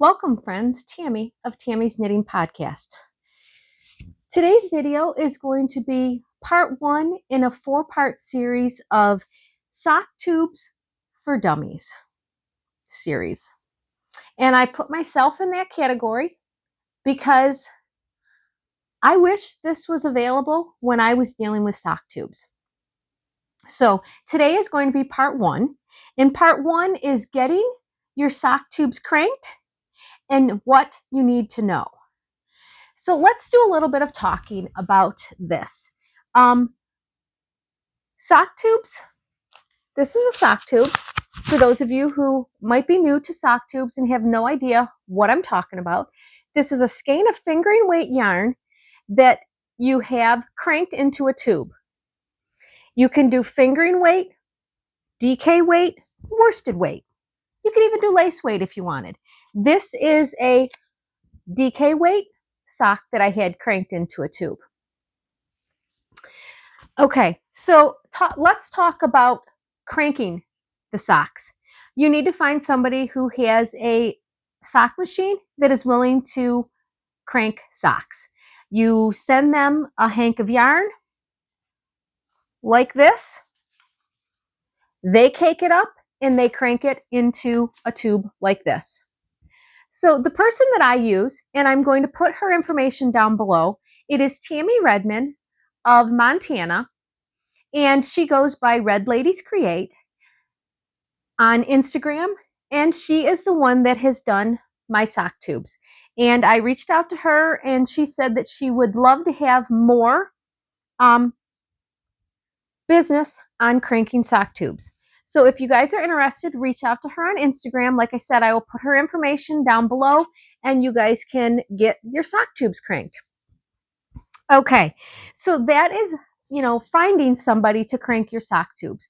Welcome friends, Tammy of Tammy's Knitting Podcast. Today's video is going to be part one in a 4-part series of sock tubes for dummies series. And I put myself in that category because I wish this was available when I was dealing with sock tubes. So today is going to be part one. And part one is getting your sock tubes cranked and what you need to know. So let's do a little bit of talking about this. Sock tubes. This is a sock tube. For those of you who might be new to sock tubes and have no idea what I'm talking about, this is a skein of fingering weight yarn that you have cranked into a tube. You can do fingering weight, DK weight, worsted weight. You can even do lace weight if you wanted. This is a DK weight sock that I had cranked into a tube. Okay, so let's talk about cranking the socks. You need to find somebody who has a sock machine that is willing to crank socks. You send them a hank of yarn like this. They cake it up and they crank it into a tube like this. So the person that I use, and I'm going to put her information down below, it is Tammy Redmon of Montana, and she goes by Red Ladies Create on Instagram, and she is the one that has done my sock tubes. And I reached out to her, and she said that she would love to have more business on cranking sock tubes. So if you guys are interested, reach out to her on Instagram. Like I said, I will put her information down below, and you guys can get your sock tubes cranked. Okay, so that is, finding somebody to crank your sock tubes.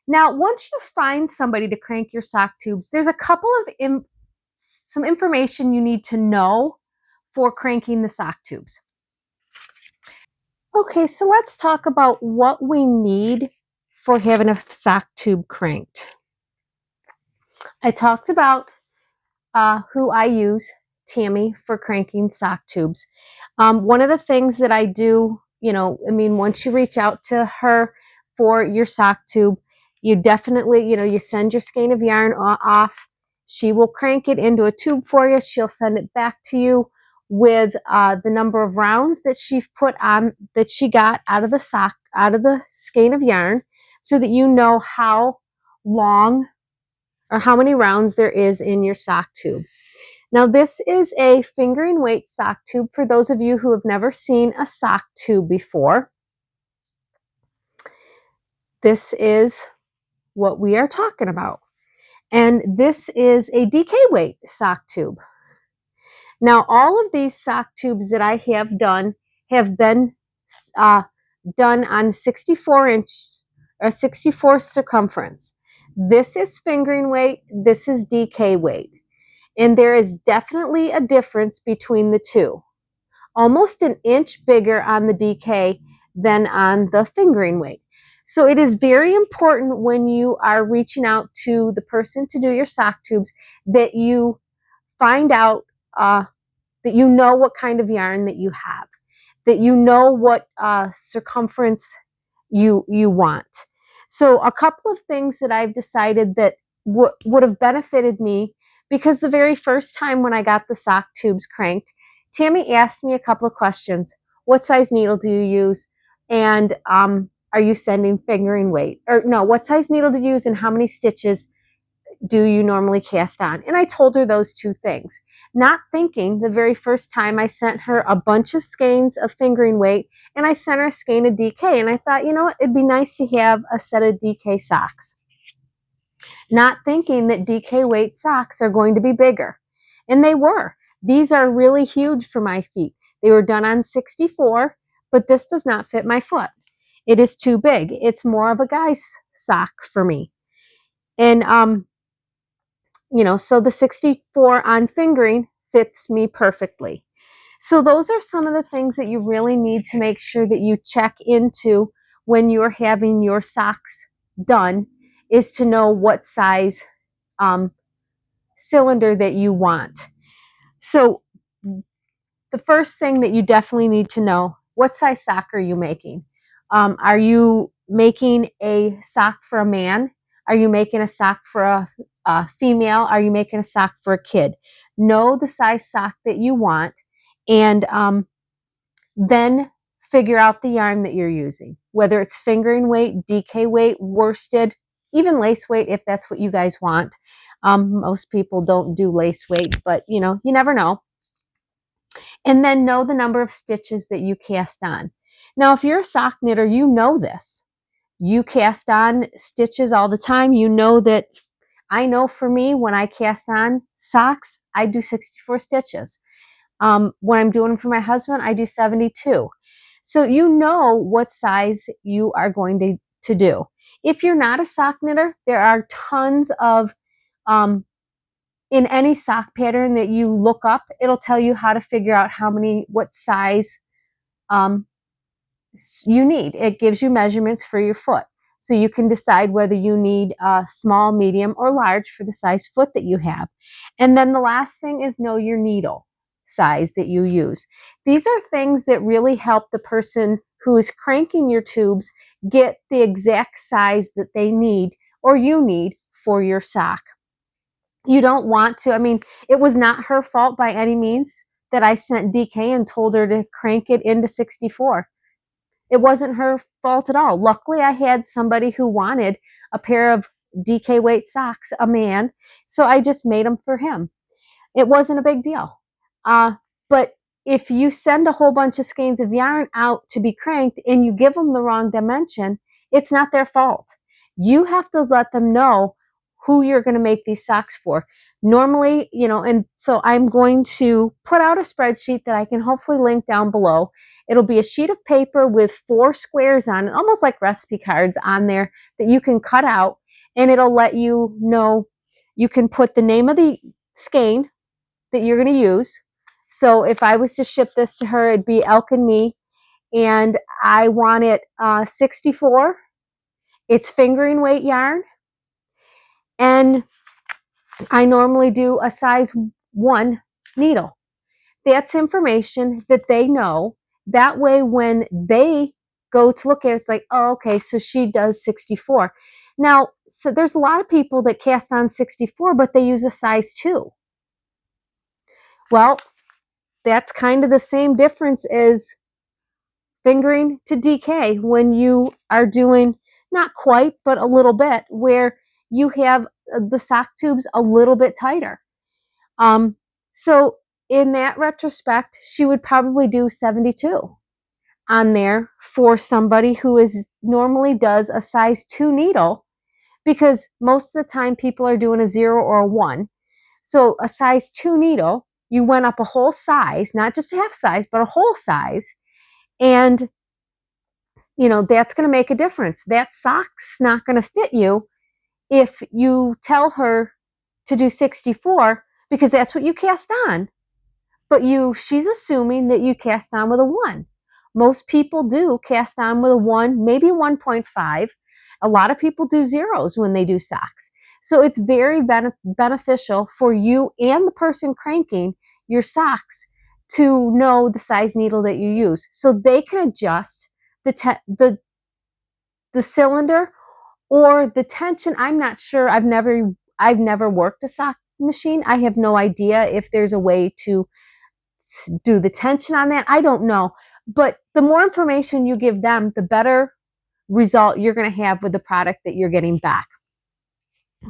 Now, once you find somebody to crank your sock tubes, there's a couple of some information you need to know for cranking the sock tubes. Okay, so let's talk about what we need for having a sock tube cranked. I talked about who I use, Tammy, for cranking sock tubes. One of the things that I do, once you reach out to her for your sock tube, you definitely, you send your skein of yarn off. She will crank it into a tube for you. She'll send it back to you with the number of rounds that she's put on, that she got out of the skein of yarn, so that you know how long or how many rounds there is in your sock tube. Now, this is a fingering weight sock tube for those of you who have never seen a sock tube before. This is what we are talking about. And this is a DK weight sock tube. Now, all of these sock tubes that I have done have been done on 64 inch or 64 circumference. This is fingering weight. This is DK weight. And there is definitely a difference between the two. Almost an inch bigger on the DK than on the fingering weight. So it is very important when you are reaching out to the person to do your sock tubes that you find out that you know what kind of yarn that you have, that you know what circumference you want. So a couple of things that I've decided that would have benefited me, because the very first time when I got the sock tubes cranked, Tammy asked me a couple of questions. What size needle do you use? And are you sending fingering weight? Or no, what size needle do you use and how many stitches do you normally cast on? And I told her those two things, not thinking the very first time I sent her a bunch of skeins of fingering weight, and I sent her a skein of DK, and I thought, you know what, it'd be nice to have a set of DK socks. Not thinking that DK weight socks are going to be bigger. And they were. These are really huge for my feet. They were done on 64, but this does not fit my foot. It is too big. It's more of a guy's sock for me. And, so the 64 on fingering fits me perfectly. So those are some of the things that you really need to make sure that you check into when you're having your socks done, is to know what size cylinder that you want. So the first thing that you definitely need to know, what size sock are you making? Are you making a sock for a man? Are you making a sock for a female? Are you making a sock for a kid? Know the size sock that you want, and then figure out the yarn that you're using, whether it's fingering weight, DK weight, worsted, even lace weight if that's what you guys want. Most people don't do lace weight, but you never know. And then know the number of stitches that you cast on. Now, if you're a sock knitter, you know this. You cast on stitches all the time. You know that. I know for me, when I cast on socks, I do 64 stitches. When I'm doing them for my husband, I do 72. So you know what size you are going to do. If you're not a sock knitter, there are tons of in any sock pattern that you look up, it'll tell you how to figure out what size you need. It gives you measurements for your foot. So you can decide whether you need small, medium, or large for the size foot that you have. And then the last thing is know your needle size that you use. These are things that really help the person who is cranking your tubes get the exact size that they need or you need for your sock. You don't want to, it was not her fault by any means that I sent DK and told her to crank it into 64. It wasn't her fault at all. Luckily, I had somebody who wanted a pair of DK weight socks, a man, so I just made them for him. It wasn't a big deal. But if you send a whole bunch of skeins of yarn out to be cranked and you give them the wrong dimension, it's not their fault. You have to let them know who you're going to make these socks for. Normally, and so I'm going to put out a spreadsheet that I can hopefully link down below. It'll be a sheet of paper with 4 squares on it, almost like recipe cards on there that you can cut out, and it'll let you know. You can put the name of the skein that you're going to use. So if I was to ship this to her, it'd be Elk and Me, and I want it 64. It's fingering weight yarn, and I normally do a size 1 needle. That's information that they know. That way, when they go to look at it, it's like, oh, okay, so she does 64. Now, so there's a lot of people that cast on 64, but they use a size 2. Well, that's kind of the same difference as fingering to DK when you are doing not quite, but a little bit, where you have the sock tubes a little bit tighter. So in that retrospect, she would probably do 72 on there for somebody who normally does a size 2 needle, because most of the time people are doing a 0 or a 1. So a size 2 needle, you went up a whole size, not just a half size, but a whole size. And, that's going to make a difference. That sock's not going to fit you if you tell her to do 64, because that's what you cast on. But she's assuming that you cast on with a 1. Most people do cast on with a 1, maybe 1.5. A lot of people do zeros when they do socks. So it's very beneficial for you and the person cranking your socks to know the size needle that you use, so they can adjust the cylinder or the tension. I'm not sure. I've never worked a sock machine. I have no idea if there's a way to do the tension on that. I don't know. But the more information you give them, the better result you're going to have with the product that you're getting back.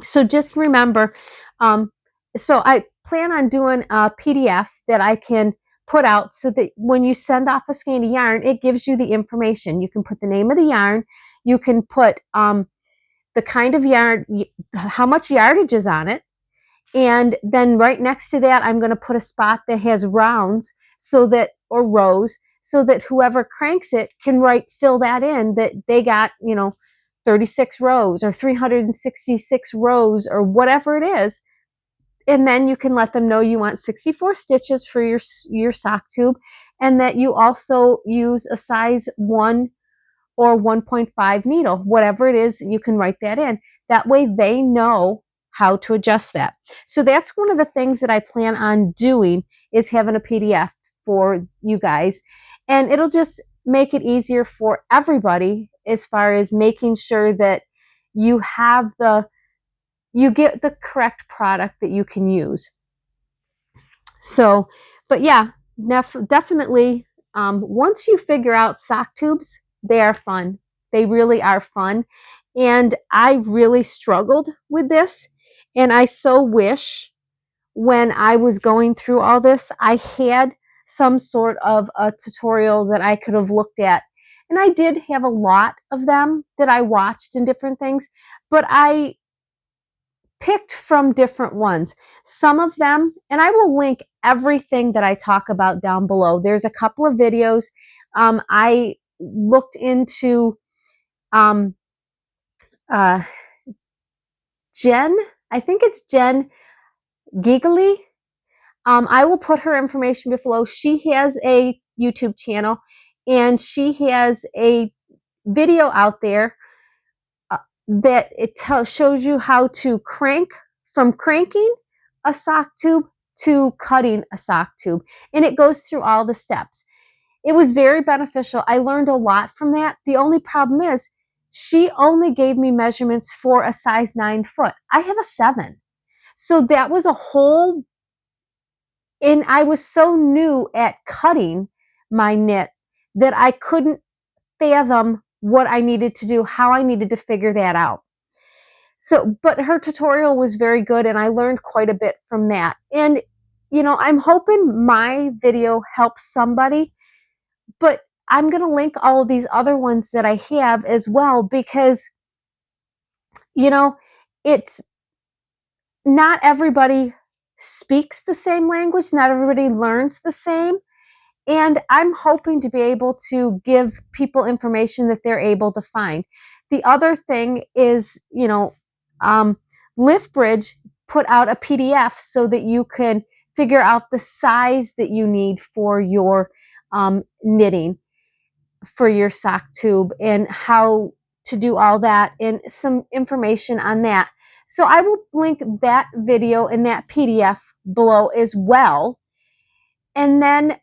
So just remember, so I plan on doing a PDF that I can put out so that when you send off a skein of yarn, it gives you the information. You can put the name of the yarn. You can put the kind of yarn, how much yardage is on it. And then right next to that, I'm going to put a spot that has rounds or rows, so that whoever cranks it can fill that in, that they got, 36 rows or 366 rows or whatever it is. And then you can let them know you want 64 stitches for your sock tube, and that you also use a size 1 or 1.5 needle, whatever it is, you can write that in. That way they know how to adjust that. So that's one of the things that I plan on doing, is having a PDF for you guys. And it'll just make it easier for everybody as far as making sure that you get the correct product that you can use. So, but yeah, definitely, once you figure out sock tubes, they are fun. They really are fun. And I really struggled with this. And I so wish when I was going through all this, I had some sort of a tutorial that I could have looked at. And I did have a lot of them that I watched in different things, but I picked from different ones. Some of them, and I will link everything that I talk about down below. There's a couple of videos. I looked into uh, Jen, I think it's Jen Giggly. I will put her information below. She has a YouTube channel, and she has a video out there that it shows you how to from cranking a sock tube to cutting a sock tube. And it goes through all the steps. It was very beneficial. I learned a lot from that. The only problem is she only gave me measurements for a size 9 foot. I have a 7. So that was a whole, and I was so new at cutting my knit that I couldn't fathom what I needed to do, how I needed to figure that out. So, but her tutorial was very good, and I learned quite a bit from that. And, you know, I'm hoping my video helps somebody, but I'm going to link all of these other ones that I have as well, because, you know, it's not everybody speaks the same language, not everybody learns the same. And I'm hoping to be able to give people information that they're able to find. The other thing is, you know, LiftBridge put out a PDF so that you can figure out the size that you need for your knitting for your sock tube, and how to do all that, and some information on that. So I will link that video and that PDF below as well. And then,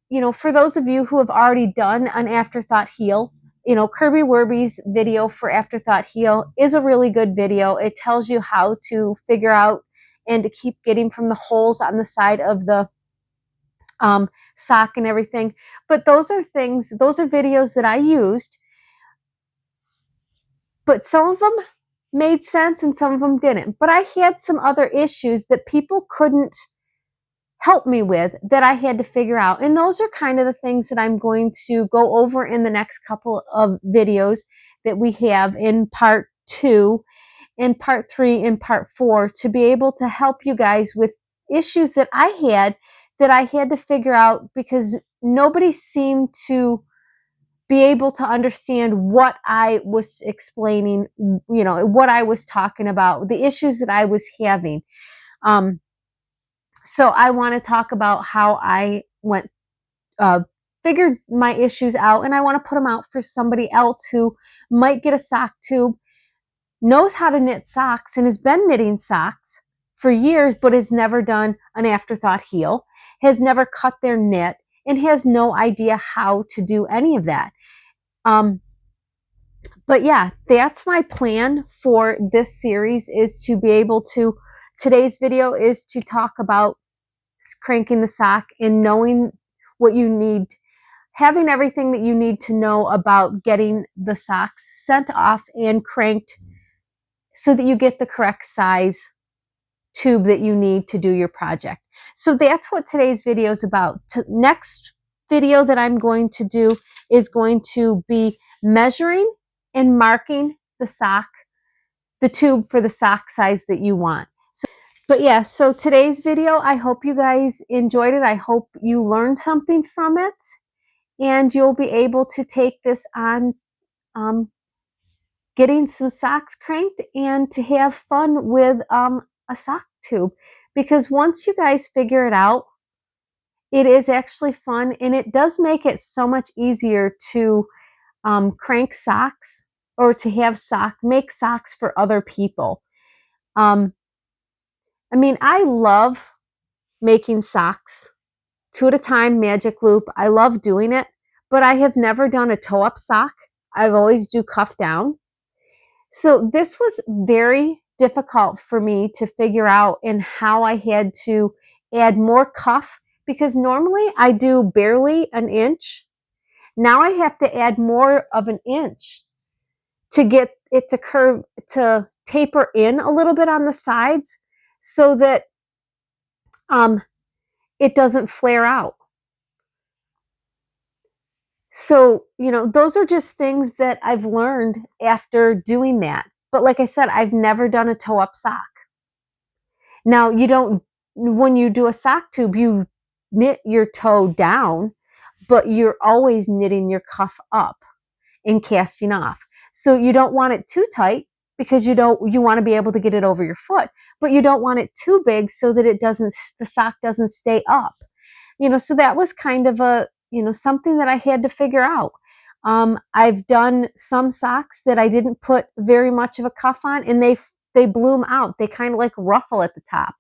you know, for those of you who have already done an Afterthought Heel, you know, Kirby Werby's video for Afterthought Heel is a really good video. It tells you how to figure out and to keep getting from the holes on the side of the sock and everything. But those are videos that I used, but some of them made sense and some of them didn't. But I had some other issues that people couldn't help me with that I had to figure out. And those are kind of the things that I'm going to go over in the next couple of videos that we have in part 2, in part 3, and part 4, to be able to help you guys with issues that I had to figure out, because nobody seemed to be able to understand what I was explaining, you know, what I was talking about, the issues that I was having. So I want to talk about how I figured my issues out, and I want to put them out for somebody else who might get a sock tube, knows how to knit socks, and has been knitting socks for years, but has never done an Afterthought Heel, has never cut their knit, and has no idea how to do any of that. But yeah, that's my plan for this series, is to be able to, today's video is to talk about cranking the sock and knowing what you need, having everything that you need to know about getting the socks sent off and cranked so that you get the correct size tube that you need to do your project. So that's what today's video is about. Next video that I'm going to do is going to be measuring and marking the tube for the sock size that you want. But yeah, so today's video, I hope you guys enjoyed it. I hope you learned something from it, and you'll be able to take this on getting some socks cranked and to have fun with a sock tube. Because once you guys figure it out, it is actually fun, and it does make it so much easier to crank socks, or to have make socks for other people. I mean, I love making socks. 2 at a time, magic loop. I love doing it, but I have never done a toe-up sock. I've always do cuff down. So this was very difficult for me to figure out and how I had to add more cuff because normally I do barely an inch. Now I have to add more of an inch to get it to curve, to taper in a little bit on the sides so that it doesn't flare out. So, those are just things that I've learned after doing that. But like I said, I've never done a toe up sock. Now, when you do a sock tube, you knit your toe down, but you're always knitting your cuff up and casting off. So you don't want it too tight because you want to be able to get it over your foot, but you don't want it too big so that the sock doesn't stay up. So that was kind of something that I had to figure out. I've done some socks that I didn't put very much of a cuff on, and they bloom out. They kind of like ruffle at the top.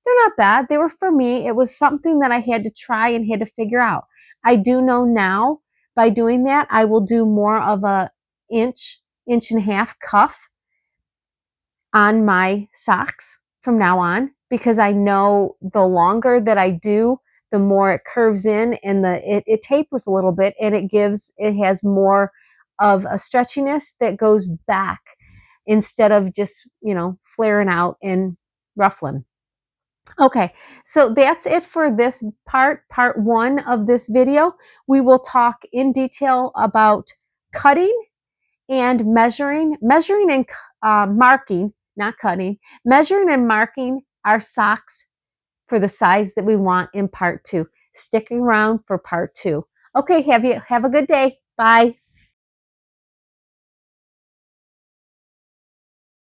They're not bad. They were for me. It was something that I had to try and had to figure out. I do know now by doing that, I will do more of a inch and a half cuff on my socks from now on, because I know the longer that I do, the more it curves in and it tapers a little bit, and it has more of a stretchiness that goes back instead of just, flaring out and ruffling. Okay, so that's it for this part 1 of this video. We will talk in detail about cutting and measuring and marking, not cutting, measuring and marking our socks for the size that we want in part 2. Sticking around for part 2. Okay, have a good day. Bye.